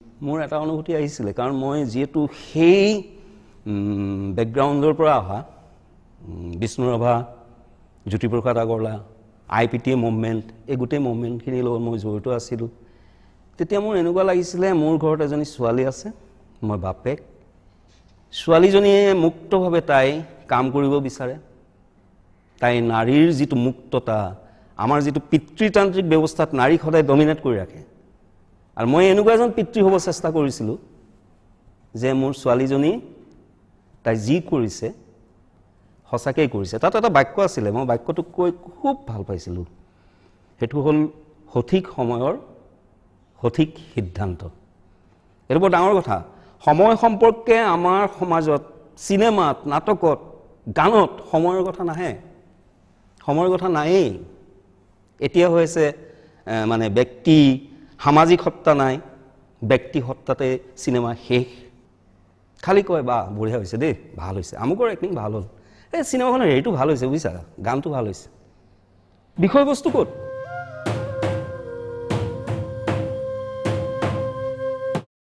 মোৰ এটা অনুভূতি আহিছিলে কাৰণ মই যেহেতু সেই বেকগ্ৰাউণ্ডৰ পৰা অহা বিষ্ণু ৰাভা জ্যোতিপ্ৰসাদ আগৰৱালা IPTA মুভমেণ্ট এই গোটেই মুভমেণ্টখিনিৰ লগত মই জড়িত আছিলোঁ তেতিয়া মোৰ এনেকুৱা লাগিছিলে মোৰ ঘৰত এজনী ছোৱালী আছে মই বাপেক ছোৱালীজনীয়ে মুক্তভাৱে তাই কাম কৰিব বিচাৰে তাই নাৰীৰ যিটো মুক্ততা আমাৰ যিটো পিতৃতান্ত্ৰিক ব্যৱস্থাত নাৰীক সদায় ডমিনেট কৰি ৰাখে আৰু মই এনেকুৱা এজন পিতৃ হ'ব চেষ্টা কৰিছিলোঁ যে মোৰ ছোৱালীজনী তাই যি কৰিছে সঁচাকৈ কৰিছে তাত এটা বাক্য আছিলে মই বাক্যটো কৈ খুব ভাল পাইছিলোঁ সেইটো হ'ল সঠিক সময়ৰ সঠিক সিদ্ধান্ত এইটো বৰ ডাঙৰ কথা সময় সম্পৰ্কে আমাৰ সমাজত চিনেমাত নাটকত গানত সময়ৰ কথা নাহে সময়ৰ কথা নায়েই এতিয়া হৈছে মানে ব্যক্তি সামাজিক সত্তা নাই ব্যক্তি সত্তাতে চিনেমা শেষ খালি কয় বা বঢ়িয়া হৈছে দেই ভাল হৈছে আমুকৰ এক্টিং ভাল হ'ল এই চিনেমাখনৰ হেৰিটো ভাল হৈছে বুজিছা গানটো ভাল হৈছে বিষয়বস্তু ক'ত